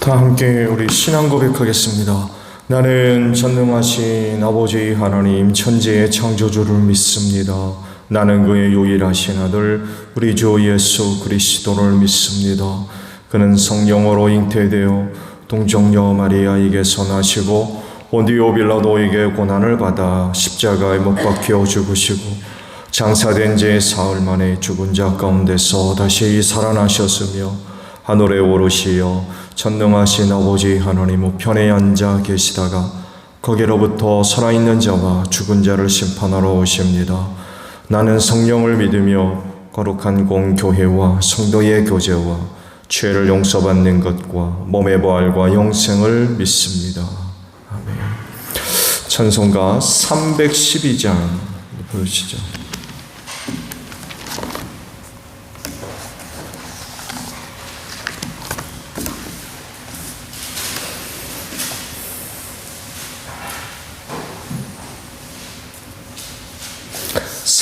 다 함께 우리 신앙 고백하겠습니다. 나는 전능하신 아버지 하나님 천지의 창조주를 믿습니다. 나는 그의 유일하신 아들 우리 주 예수 그리스도를 믿습니다. 그는 성령으로 잉태되어 동정녀 마리아에게서 나시고 본디오 빌라도에게 고난을 받아 십자가에 못 박혀 죽으시고 장사된 지 사흘 만에 죽은 자 가운데서 다시 살아나셨으며 하늘에 오르시어 전능하신 아버지 하나님 우편에 앉아 계시다가 거기로부터 살아있는 자와 죽은 자를 심판하러 오십니다. 나는 성령을 믿으며 거룩한 공교회와 성도의 교제와 죄를 용서받는 것과 몸의 부활과 영생을 믿습니다. 아멘. 찬송가 312장 부르시죠.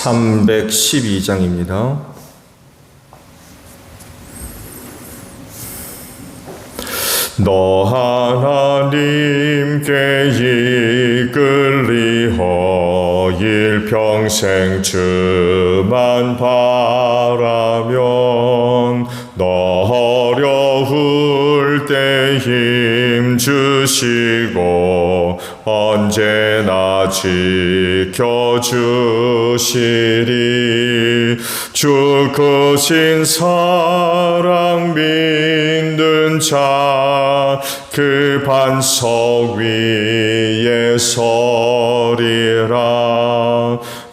(312장입니다) 너 하나님께 이끌리어 일평생 주만 바라면 너 어려울 때 힘 주시고 언제나 지켜주시리. 주 크신 사랑 믿는 자 그 반석 위에 서리라.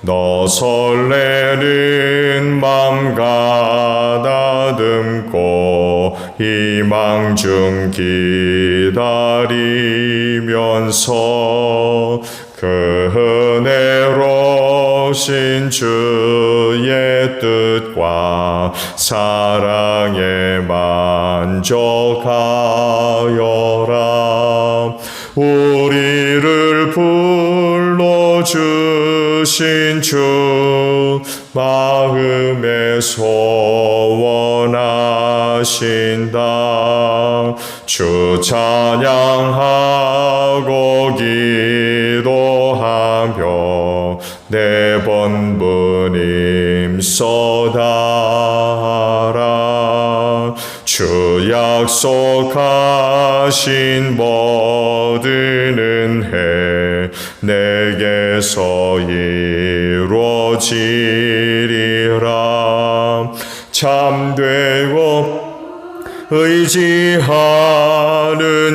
너 설레는 맘 가다듬고 희망 중 기다리면서 그 은혜로우신 주의 뜻과 사랑에 만족하여라. 우리를 불러주신 주 마음에 소원하신다. 주 찬양하고 기도하며 내 번부님 쏟아라. 주 약속하신 모든 은혜 내게서 이루어지리라. 참되고 의지하는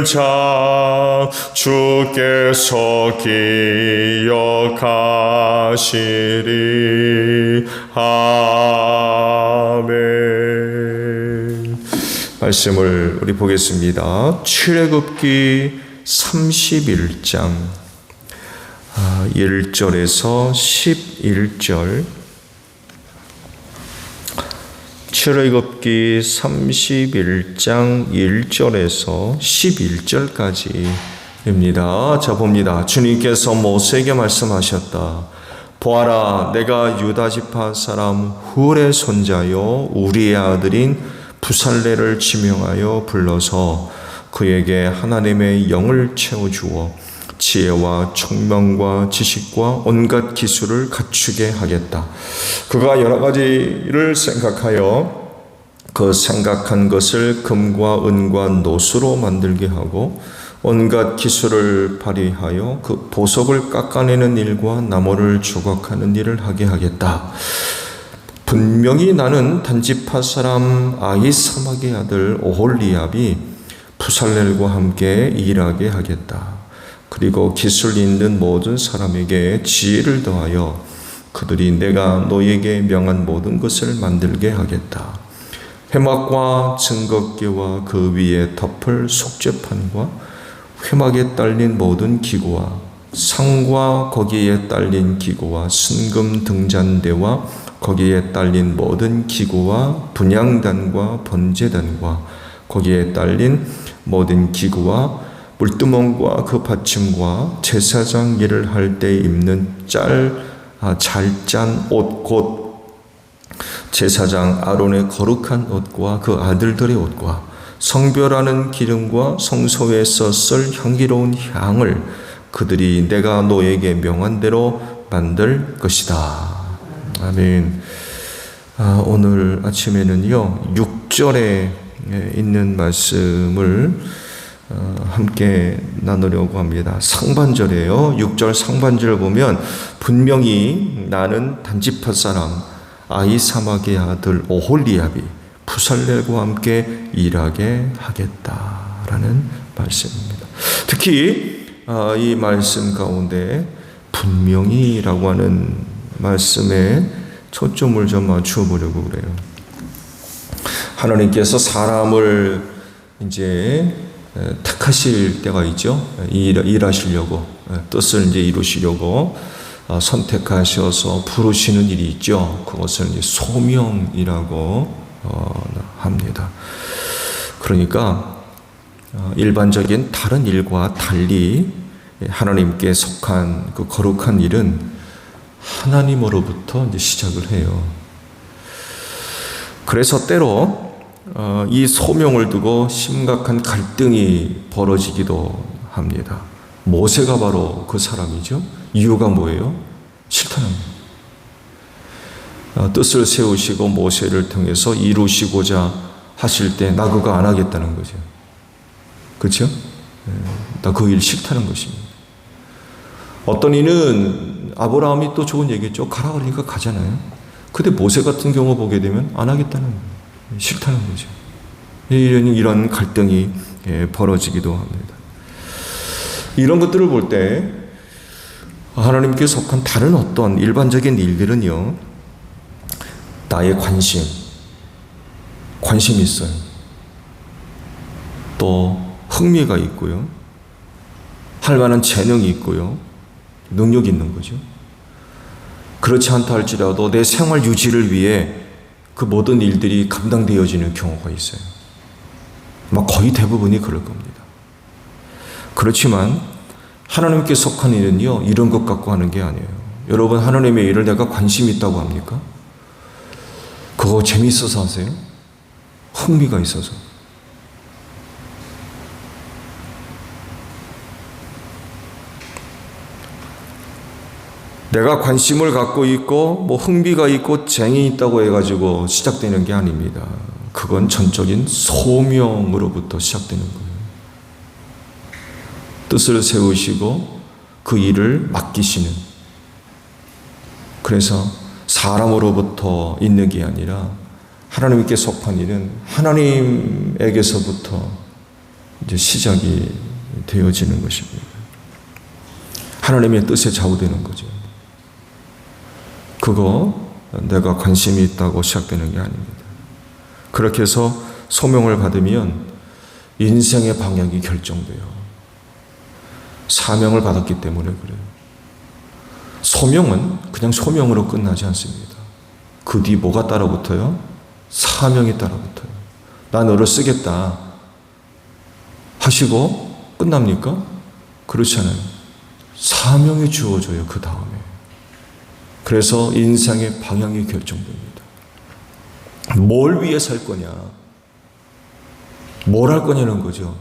자 주께서 기억하시리. 아멘. 말씀을 우리 보겠습니다. 출애굽기 31장 1절에서 11절. 출애굽기 31장 1절에서 11절까지입니다. 자, 봅니다. 주님께서 모세에게 말씀하셨다. 보아라, 내가 유다 지파 사람 훌의 손자요 우리의 아들인 부살레를 지명하여 불러서 그에게 하나님의 영을 채워주어 지혜와 총명과 지식과 온갖 기술을 갖추게 하겠다. 그가 여러 가지를 생각하여 그 생각한 것을 금과 은과 노수로 만들게 하고 온갖 기술을 발휘하여 그 보석을 깎아내는 일과 나무를 조각하는 일을 하게 하겠다. 분명히 나는 단지파 사람 아히사막의 아들 오홀리압이 부살렐과 함께 일하게 하겠다. 그리고 기술 있는 모든 사람에게 지혜를 더하여 그들이 내가 너에게 명한 모든 것을 만들게 하겠다. 회막과 증거기와 그 위에 덮을 속죄판과 회막에 딸린 모든 기구와 상과 거기에 딸린 기구와 순금 등잔대와 거기에 딸린 모든 기구와 분향단과 번제단과 거기에 딸린 모든 기구와 물두멍과 그 받침과 제사장 일을 할 때 입는 잘 짠 옷 곧 제사장 아론의 거룩한 옷과 그 아들들의 옷과 성별하는 기름과 성소에서 쓸 향기로운 향을 그들이 내가 너에게 명한 대로 만들 것이다. 아멘. 오늘 아침에는요 6절에 있는 말씀을 함께 나누려고 합니다. 상반절이에요. 6절 상반절을 보면 분명히 나는 단지파 사람 아히사막의 아들 오홀리압이 부살렐과 함께 일하게 하겠다라는 말씀입니다. 특히 이 말씀 가운데 분명히라고 하는 말씀에 초점을 좀 맞추어 보려고 그래요. 하나님께서 사람을 이제 택하실 때가 있죠. 일하시려고 뜻을 이제 이루시려고 선택하셔서 부르시는 일이 있죠. 그것을 이제 소명이라고 합니다. 그러니까 일반적인 다른 일과 달리 하나님께 속한 그 거룩한 일은 하나님으로부터 이제 시작을 해요. 그래서 때로 이 소명을 두고 심각한 갈등이 벌어지기도 합니다. 모세가 바로 그 사람이죠. 이유가 뭐예요? 싫다는 거예요. 뜻을 세우시고 모세를 통해서 이루시고자 하실 때 나 그거 안 하겠다는 거죠. 그렇죠? 나 그 일 싫다는 것입니다. 어떤 이는 아브라함이 또 좋은 얘기죠. 가라 그러니까 가잖아요. 근데 모세 같은 경우 보게 되면 안 하겠다는 거예요. 싫다는 거죠. 이런 갈등이 벌어지기도 합니다. 이런 것들을 볼 때 하나님께 속한 다른 어떤 일반적인 일들은요, 나의 관심이 있어요. 또 흥미가 있고요, 할 만한 재능이 있고요, 능력이 있는 거죠. 그렇지 않다 할지라도 내 생활 유지를 위해 그 모든 일들이 감당되어지는 경우가 있어요. 아마 거의 대부분이 그럴 겁니다. 그렇지만 하나님께 속한 일은요, 이런 것 갖고 하는 게 아니에요. 여러분, 하나님의 일을 내가 관심이 있다고 합니까? 그거 재미있어서 하세요? 흥미가 있어서. 내가 관심을 갖고 있고 흥미가 있고 정이 있다고 해가지고 시작되는 게 아닙니다. 그건 전적인 소명으로부터 시작되는 거예요. 뜻을 세우시고 그 일을 맡기시는. 그래서 사람으로부터 있는 게 아니라 하나님께 속한 일은 하나님에게서부터 이제 시작이 되어지는 것입니다. 하나님의 뜻에 좌우되는 거죠. 그거 내가 관심이 있다고 시작되는 게 아닙니다. 그렇게 해서 소명을 받으면 인생의 방향이 결정돼요. 사명을 받았기 때문에 그래요. 소명은 그냥 소명으로 끝나지 않습니다. 그 뒤 뭐가 따라붙어요? 사명이 따라붙어요. 나 너를 쓰겠다 하시고 끝납니까? 그렇지 않아요. 사명이 주어져요. 그 다음에. 그래서 인생의 방향이 결정됩니다. 뭘 위해 살 거냐? 뭘 할 거냐는 거죠.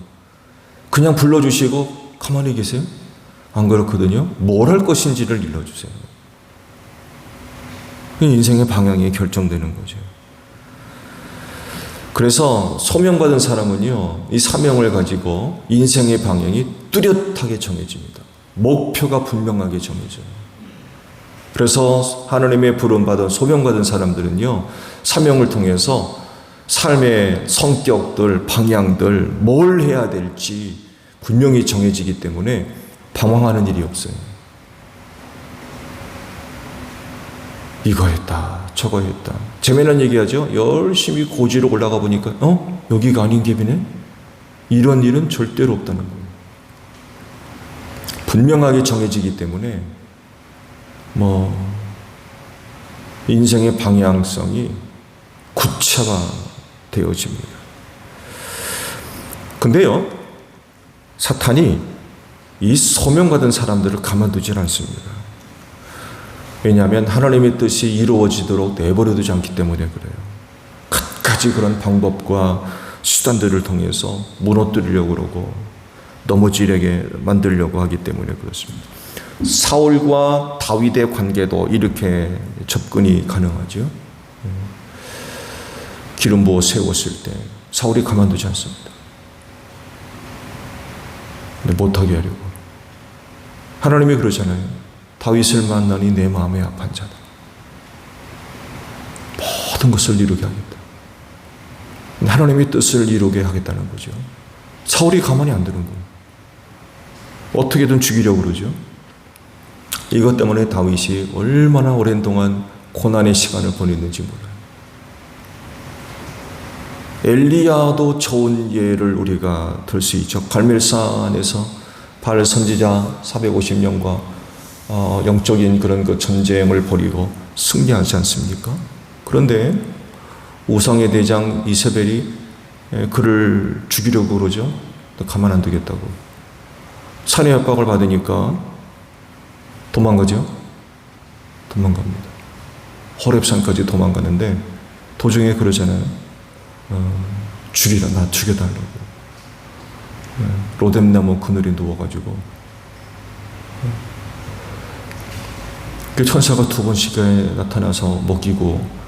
그냥 불러주시고 가만히 계세요? 안 그렇거든요. 뭘 할 것인지를 일러주세요. 인생의 방향이 결정되는 거죠. 그래서 소명받은 사람은요, 이 사명을 가지고 인생의 방향이 뚜렷하게 정해집니다. 목표가 분명하게 정해져요. 그래서 하나님의 부름받은 소명받은 사람들은요, 사명을 통해서 삶의 성격들, 방향들, 뭘 해야 될지 분명히 정해지기 때문에 방황하는 일이 없어요. 이거 했다, 저거 했다. 재미난 얘기하죠. 열심히 고지로 올라가 보니까 여기가 아닌 갭이네. 이런 일은 절대로 없다는 거예요. 분명하게 정해지기 때문에 인생의 방향성이 구체화되어집니다. 근데요, 사탄이 이 소명받은 사람들을 가만두질 않습니다. 왜냐하면 하나님의 뜻이 이루어지도록 내버려두지 않기 때문에 그래요. 갖가지 그런 방법과 수단들을 통해서 무너뜨리려고 그러고 넘어지게 만들려고 하기 때문에 그렇습니다. 사울과 다윗의 관계도 이렇게 접근이 가능하죠. 기름 부어 세웠을 때 사울이 가만두지 않습니다. 근데 못하게 하려고. 하나님이 그러잖아요. 다윗을 만나니 내 마음에 합한 자다. 모든 것을 이루게 하겠다. 하나님의 뜻을 이루게 하겠다는 거죠. 사울이 가만히 안 두는 거예요. 어떻게든 죽이려고 그러죠. 이것 때문에 다윗이 얼마나 오랜 동안 고난의 시간을 보냈는지 몰라요. 엘리야도 좋은 예를 우리가 들 수 있죠. 갈멜산에서 바알 선지자 450명과 영적인 그런 그 전쟁을 벌이고 승리하지 않습니까? 그런데 우상의 대장 이세벨이 그를 죽이려고 그러죠. 가만 안 두겠다고. 산의 협박을 받으니까 도망가죠. 도망갑니다. 호렙산까지 도망가는데 도중에 그러잖아요. 죽이라, 나 죽여달라고. 로뎀나무 그늘에 누워가지고 그 천사가 2번씩에 나타나서 먹이고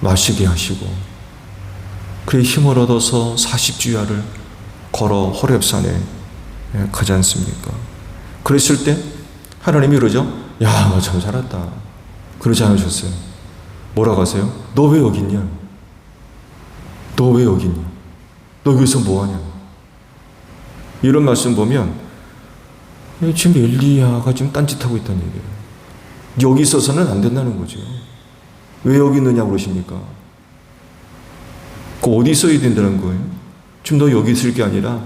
마시게 하시고 그의 힘을 얻어서 40주야를 걸어 호렙산에 가지 않습니까? 그랬을 때 하나님이 그러죠. 야, 너 참 살았다. 그러지 않으셨어요. 뭐라고 하세요? 너 왜 여기 있냐? 너 왜 여기 있냐? 너 여기서 뭐하냐? 이런 말씀 보면 지금 엘리야가 지금 딴짓하고 있다는 얘기예요. 여기 있어서는 안 된다는 거죠. 왜 여기 있느냐고 그러십니까? 그 어디 있어야 된다는 거예요? 지금 너 여기 있을 게 아니라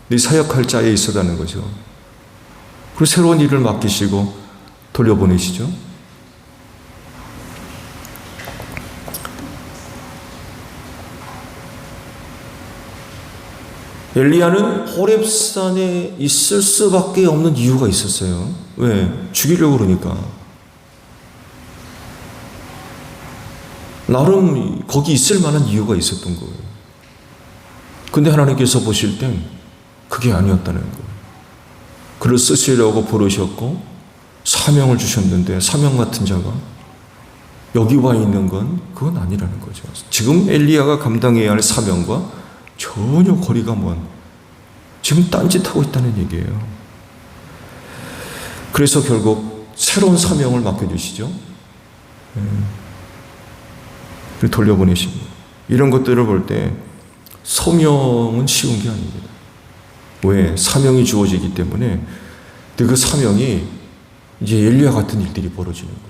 네 사역할 자에 있어다는 거죠. 그리고 새로운 일을 맡기시고 돌려보내시죠. 엘리야는 호렙산에 있을 수밖에 없는 이유가 있었어요. 왜? 죽이려고 그러니까. 나름 거기 있을 만한 이유가 있었던 거예요. 근데 하나님께서 보실 땐 그게 아니었다는 거예요. 그를 쓰시려고 부르셨고 사명을 주셨는데 사명 같은 자가 여기 와 있는 건 그건 아니라는 거죠. 지금 엘리야가 감당해야 할 사명과 전혀 거리가 먼 지금 딴짓하고 있다는 얘기예요. 그래서 결국 새로운 사명을 맡겨주시죠. 돌려보내십니다. 이런 것들을 볼 때 소명은 쉬운 게 아닙니다. 왜? 사명이 주어지기 때문에 그 사명이 이제 엘리야 같은 일들이 벌어지는 거예요.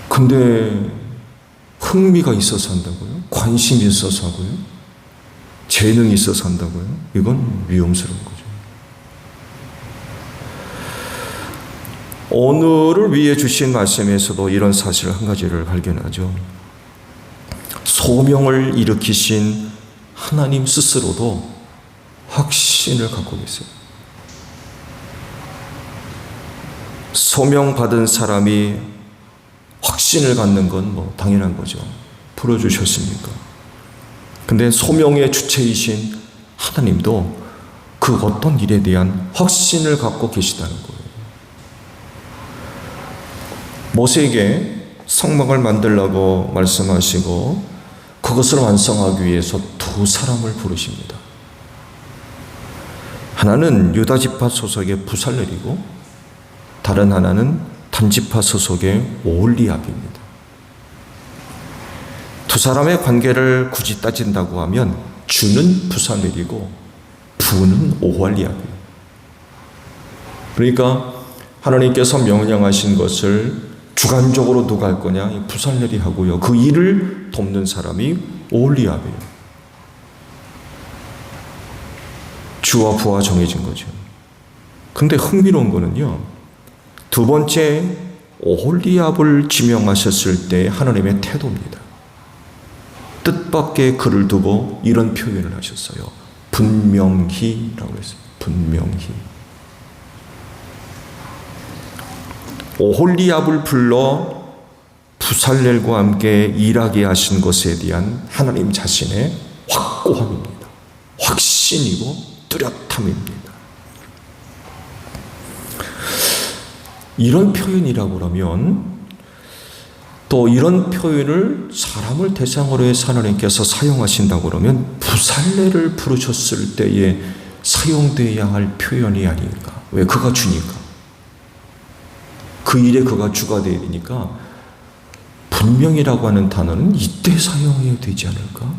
근데 흥미가 있어서 한다고요? 관심이 있어서 하고요? 재능이 있어서 한다고요? 이건 위험스러운 거죠. 오늘을 위해 주신 말씀에서도 이런 사실 한 가지를 발견하죠. 소명을 일으키신 하나님 스스로도 확신을 갖고 계세요. 소명받은 사람이 확신을 갖는 건 뭐 당연한 거죠. 풀어주셨으니까. 근데 소명의 주체이신 하나님도 그 어떤 일에 대한 확신을 갖고 계시다는 거예요. 모세에게 성막을 만들라고 말씀하시고 그것을 완성하기 위해서 2사람을 부르십니다. 하나는 유다 지파 소속의 부살렐이고 다른 하나는 단 지파 소속의 오홀리압입니다. 2사람의 관계를 굳이 따진다고 하면 주는 부살렐이고 부는 오홀리압이에요. 그러니까 하나님께서 명령하신 것을 주관적으로 누가 할 거냐? 부살렐이 하고요. 그 일을 돕는 사람이 오홀리압이에요. 주와 부가 정해진 거죠. 근데 흥미로운 거는요. 2번째 오홀리압을 지명하셨을 때 하나님의 태도입니다. 뜻밖의 글을 두고 이런 표현을 하셨어요. 분명히라고 했어요. 분명히. 오홀리압을 불러 부살렐과 함께 일하게 하신 것에 대한 하나님 자신의 확고함입니다. 확신이고 뚜렷함입니다. 이런 표현이라고 그러면 또 이런 표현을 사람을 대상으로 해서 하나님께서 사용하신다고 그러면 부살레를 부르셨을 때에 사용되어야 할 표현이 아닌가. 왜? 그가 주니까. 그 일에 그가 주가 되어야 되니까 분명이라고 하는 단어는 이때 사용해야 되지 않을까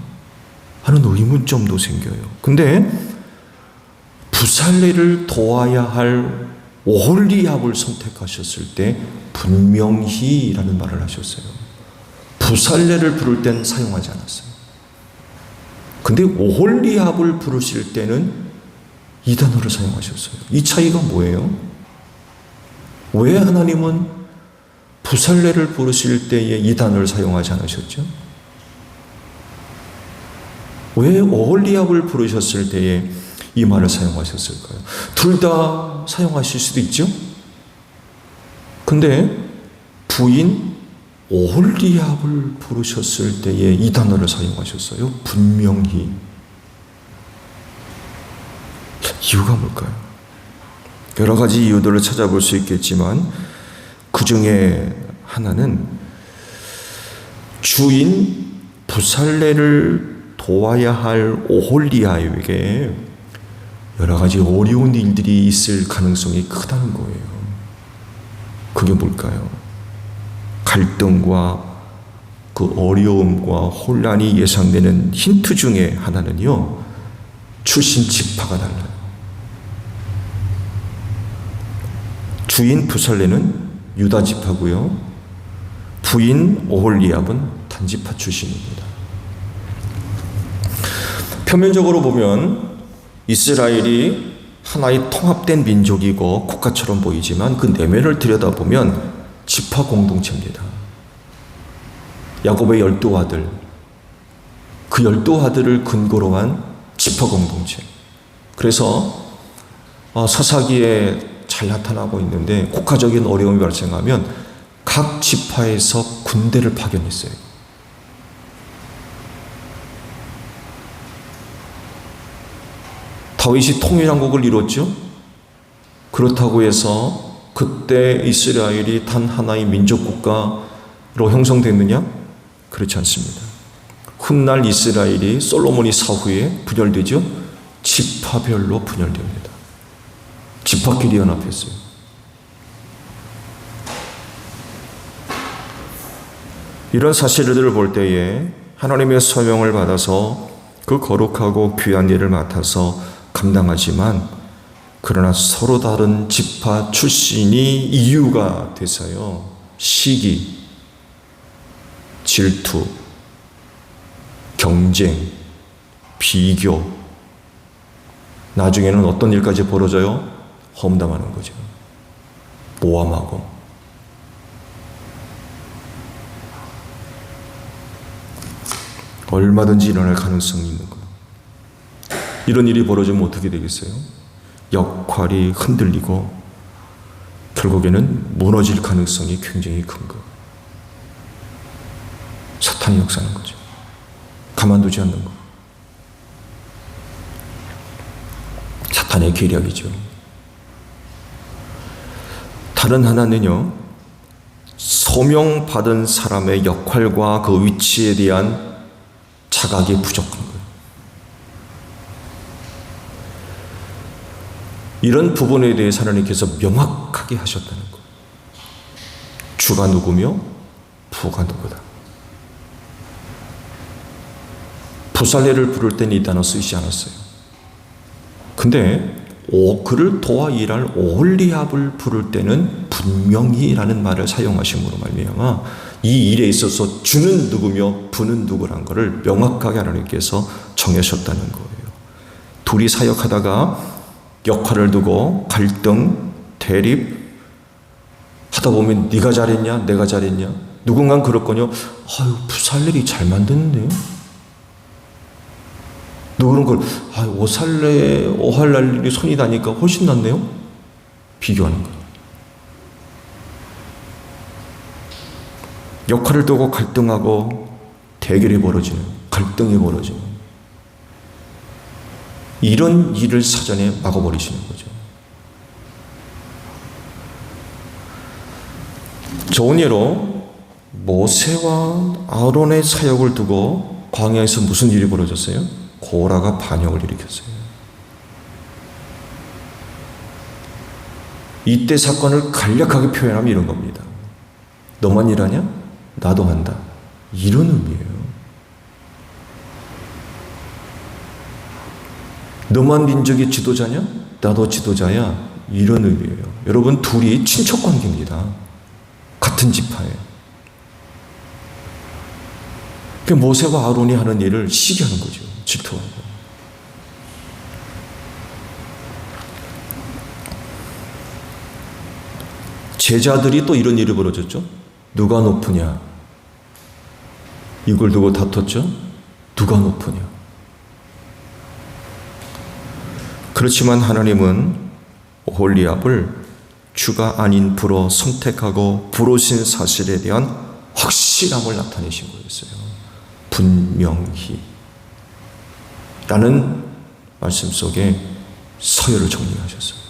하는 의문점도 생겨요. 근데 부살레를 도와야 할 오홀리압을 선택하셨을 때 분명히라는 말을 하셨어요. 부살레를 부를 땐 사용하지 않았어요. 근데 오홀리압을 부르실 때는 이 단어를 사용하셨어요. 이 차이가 뭐예요? 왜 하나님은 부살레를 부르실 때에 이 단어를 사용하지 않으셨죠? 왜 오홀리압을 부르셨을 때에 이 말을 사용하셨을까요? 둘 다 사용하실 수도 있죠? 근데 부인 오홀리압을 부르셨을 때에 이 단어를 사용하셨어요. 분명히. 이유가 뭘까요? 여러 가지 이유들을 찾아볼 수 있겠지만 그 중에 하나는 주인 부살레를 도와야 할 오홀리압에게 여러 가지 어려운 일들이 있을 가능성이 크다는 거예요. 그게 뭘까요? 갈등과 그 어려움과 혼란이 예상되는 힌트 중에 하나는요, 출신 지파가 달라요. 주인 부살레는 유다 지파고요, 부인 오홀리압은 단 지파 출신입니다. 표면적으로 보면 이스라엘이 하나의 통합된 민족이고 국가처럼 보이지만 그 내면을 들여다보면 지파 공동체입니다. 야곱의 12아들, 그 12아들을 근거로 한 지파 공동체. 그래서 사사기에 잘 나타나고 있는데 국가적인 어려움이 발생하면 각 지파에서 군대를 파견했어요. 다윗이 통일왕국을 이뤘죠. 그렇다고 해서 그때 이스라엘이 단 하나의 민족국가로 형성됐느냐? 그렇지 않습니다. 훗날 이스라엘이 솔로몬이 사후에 분열되죠. 지파별로 분열됩니다. 지파끼리 연합했어요. 이런 사실들을 볼 때에 하나님의 소명을 받아서 그 거룩하고 귀한 일을 맡아서 감당하지만 그러나 서로 다른 지파 출신이 이유가 돼서요, 시기, 질투, 경쟁, 비교, 나중에는 어떤 일까지 벌어져요? 험담하는 거죠. 모함하고. 얼마든지 일어날 가능성이 있는 거예요. 이런 일이 벌어지면 어떻게 되겠어요? 역할이 흔들리고 결국에는 무너질 가능성이 굉장히 큰 거. 사탄이 역사하는 거죠. 가만두지 않는 거. 사탄의 계략이죠. 다른 하나는요, 소명받은 사람의 역할과 그 위치에 대한 자각이 부족한 거예요. 이런 부분에 대해 하나님께서 명확하게 하셨다는 거예요. 주가 누구며 부가 누구다. 부살레를 부를 때는 이 단어 쓰이지 않았어요. 근데 그를 도와 일할 오홀리압을 부를 때는 분명히라는 말을 사용하심으로 말미암아 이 일에 있어서 주는 누구며 부는 누구란 것을 명확하게 하나님께서 정하셨다는 거예요. 둘이 사역하다가 역할을 두고 갈등, 대립 하다 보면 네가 잘했냐, 내가 잘했냐. 누군가는 그렇거든요. 부살렐이 잘 만드는데요. 누구는 오할랄일이 손이 나니까 훨씬 낫네요. 비교하는 거예요. 역할을 두고 갈등하고 대결이 벌어지는, 갈등이 벌어지는 이런 일을 사전에 막아버리시는 거죠. 좋은 예로 모세와 아론의 사역을 두고 광야에서 무슨 일이 벌어졌어요? 고라가 반역을 일으켰어요. 이때 사건을 간략하게 표현하면 이런 겁니다. 너만 일하냐? 나도 한다. 이런 의미예요. 너만 민족의 지도자냐? 나도 지도자야. 이런 의미예요. 여러분, 둘이 친척 관계입니다. 같은 지파예요. 모세와 아론이 하는 일을 시기하는 거죠. 질투하고. 제자들이 또 이런 일이 벌어졌죠. 누가 높으냐? 이걸 두고 다퉜죠. 누가 높으냐? 그렇지만 하나님은 오홀리압을 주가 아닌 부로 선택하고 부르신 사실에 대한 확실함을 나타내신 거였어요. 분명히 라는 말씀 속에 서열을 정리하셨어요.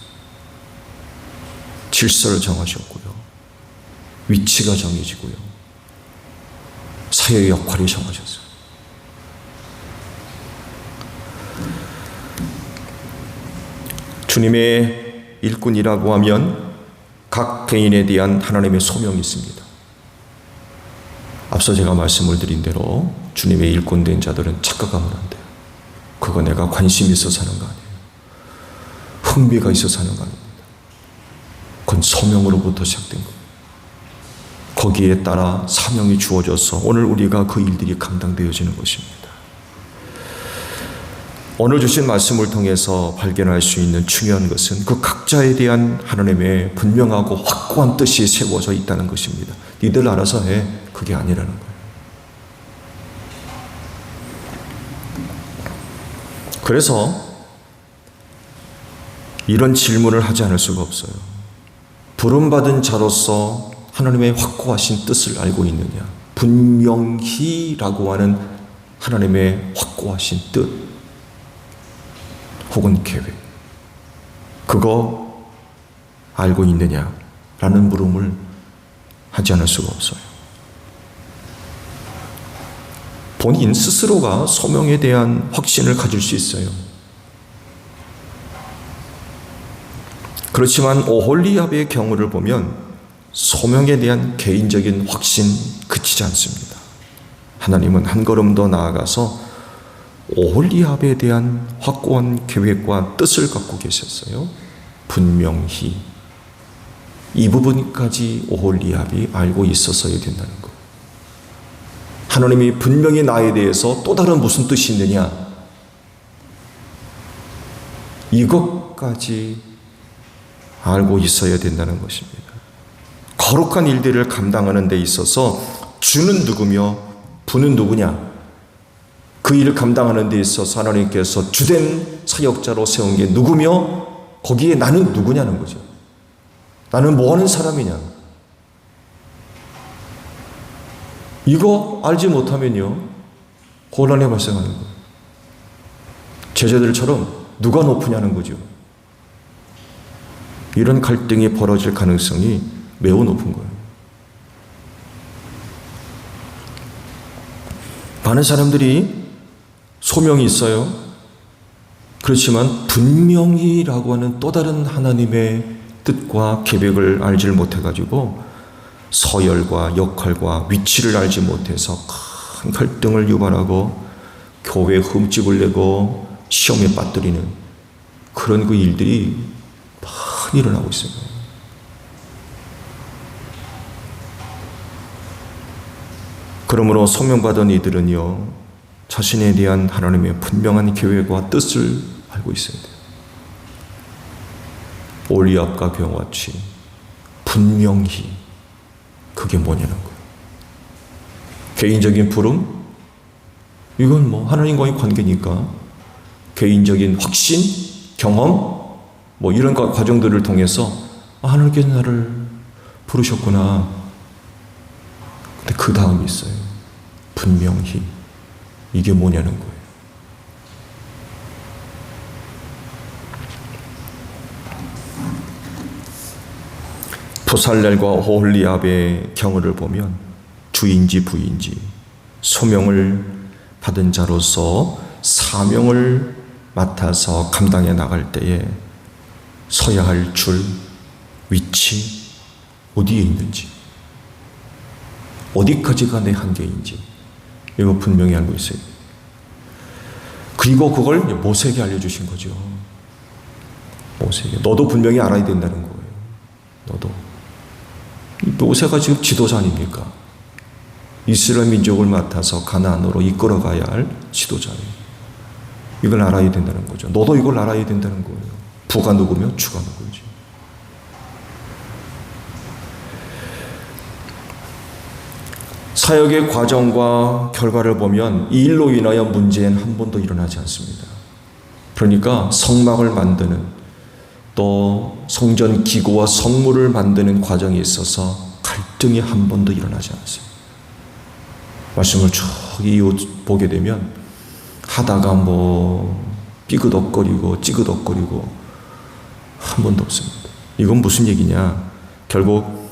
질서를 정하셨고요. 위치가 정해지고요. 사회의 역할이 정하셨어요. 주님의 일꾼이라고 하면 각 개인에 대한 하나님의 소명이 있습니다. 앞서 제가 말씀을 드린 대로 주님의 일꾼된 자들은 착각하면 안 돼요. 그거 내가 관심이 있어서 하는 거 아니에요. 흥미가 있어서 하는 거 아닙니다. 그건 소명으로부터 시작된 거예요. 거기에 따라 사명이 주어져서 오늘 우리가 그 일들이 감당되어지는 것입니다. 오늘 주신 말씀을 통해서 발견할 수 있는 중요한 것은 그 각자에 대한 하나님의 분명하고 확고한 뜻이 세워져 있다는 것입니다. 니들 알아서 해. 그게 아니라는 거예요. 그래서 이런 질문을 하지 않을 수가 없어요. 부름받은 자로서 하나님의 확고하신 뜻을 알고 있느냐? 분명히라고 하는 하나님의 확고하신 뜻 혹은 계획, 그거 알고 있느냐라는 물음을 하지 않을 수가 없어요. 본인 스스로가 소명에 대한 확신을 가질 수 있어요. 그렇지만 오홀리압의 경우를 보면 소명에 대한 개인적인 확신 그치지 않습니다. 하나님은 한 걸음 더 나아가서 오홀리압에 대한 확고한 계획과 뜻을 갖고 계셨어요. 분명히 이 부분까지 오홀리압이 알고 있었어야 된다는 것. 하나님이 분명히 나에 대해서 또 다른 무슨 뜻이 있느냐, 이것까지 알고 있어야 된다는 것입니다. 거룩한 일들을 감당하는 데 있어서 주는 누구며 부는 누구냐, 그 일을 감당하는 데 있어서 하나님께서 주된 사역자로 세운 게 누구며 거기에 나는 누구냐는 거죠. 나는 뭐 하는 사람이냐. 이거 알지 못하면요, 곤란이 발생하는 거예요. 제자들처럼 누가 높으냐는 거죠. 이런 갈등이 벌어질 가능성이 매우 높은 거예요. 많은 사람들이 소명이 있어요. 그렇지만 분명히라고 하는 또 다른 하나님의 뜻과 계획을 알지 못해가지고 서열과 역할과 위치를 알지 못해서 큰 갈등을 유발하고 교회에 흠집을 내고 시험에 빠뜨리는 그런 그 일들이 많이 일어나고 있습니다. 그러므로 소명받은 이들은요, 자신에 대한 하나님의 분명한 계획과 뜻을 알고 있어야 돼요. 오홀리압과 같이 분명히 그게 뭐냐는 거예요. 개인적인 부름? 이건 뭐 하나님과의 관계니까 개인적인 확신, 경험, 뭐 이런 과정들을 통해서 하나님께서 나를 부르셨구나. 근데 그 다음이 있어요. 분명히. 이게 뭐냐는 거예요. 부살렐과 오홀리압의 경우를 보면 주인지 부인지 소명을 받은 자로서 사명을 맡아서 감당해 나갈 때에 서야 할 줄, 위치, 어디에 있는지, 어디까지가 내 한계인지 이거 분명히 알고 있어요. 그리고 그걸 모세에게 알려주신 거죠. 모세에게. 너도 분명히 알아야 된다는 거예요. 너도. 모세가 지금 지도자 아닙니까? 이스라엘 민족을 맡아서 가나안으로 이끌어가야 할 지도자예요. 이걸 알아야 된다는 거죠. 너도 이걸 알아야 된다는 거예요. 부가 누구며 주가 누구지. 사역의 과정과 결과를 보면 이 일로 인하여 문제는 한 번도 일어나지 않습니다. 그러니까 성막을 만드는 또 성전 기구와 성물을 만드는 과정에 있어서 갈등이 한 번도 일어나지 않았어요. 말씀을 쭉 보게 되면 하다가 삐그덕거리고 찌그덕거리고 한 번도 없습니다. 이건 무슨 얘기냐? 결국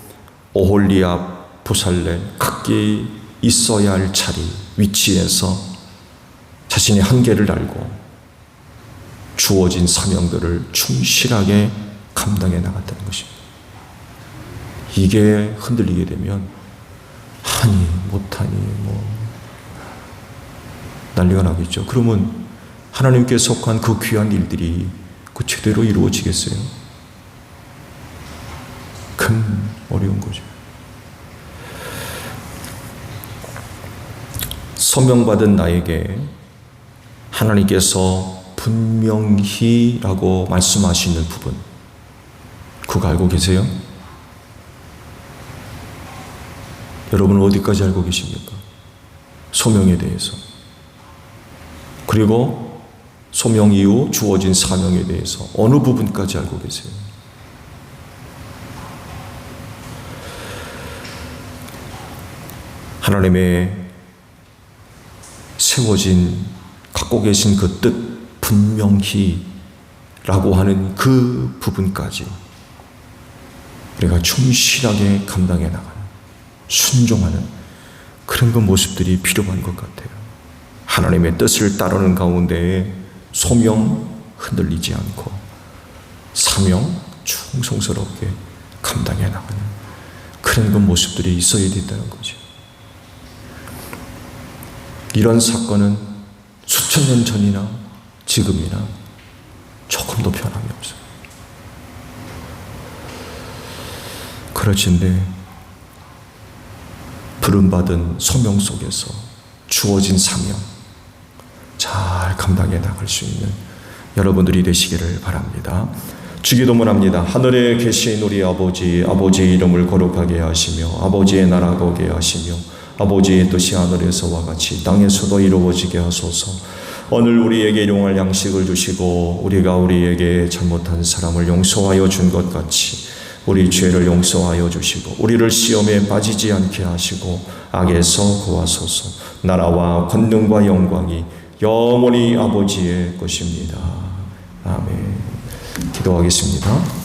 오홀리압, 부살렐 각기 있어야 할 자리, 위치에서 자신의 한계를 알고 주어진 사명들을 충실하게 감당해 나갔다는 것입니다. 이게 흔들리게 되면 하니 못하니 난리가 나겠죠. 그러면 하나님께 속한 그 귀한 일들이 그 제대로 이루어지겠어요? 큰 어려운 거죠. 소명받은 나에게 하나님께서 분명히라고 말씀하시는 부분, 그거 알고 계세요? 여러분은 어디까지 알고 계십니까? 소명에 대해서. 그리고 소명 이후 주어진 사명에 대해서 어느 부분까지 알고 계세요? 하나님의 세워진 갖고 계신 그 뜻, 분명히 라고 하는 그 부분까지 우리가 충실하게 감당해 나가는, 순종하는 그런 그 모습들이 필요한 것 같아요. 하나님의 뜻을 따르는 가운데 소명 흔들리지 않고 사명 충성스럽게 감당해 나가는 그런 그 모습들이 있어야 된다는 거죠. 이런 사건은 수천 년 전이나 지금이나 조금도 변함이 없어요. 그렇진데 부름받은 소명 속에서 주어진 사명 잘 감당해 나갈 수 있는 여러분들이 되시기를 바랍니다. 주기도문합니다. 하늘에 계신 우리 아버지, 아버지의 이름을 거룩하게 하시며 아버지의 나라가 오게 하시며 아버지의 뜻이 하늘에서와 같이 땅에서도 이루어지게 하소서. 오늘 우리에게 일용할 양식을 주시고 우리가 우리에게 잘못한 사람을 용서하여 준 것 같이 우리 죄를 용서하여 주시고 우리를 시험에 빠지지 않게 하시고 악에서 구하소서. 나라와 권능과 영광이 영원히 아버지의 것입니다. 아멘. 기도하겠습니다.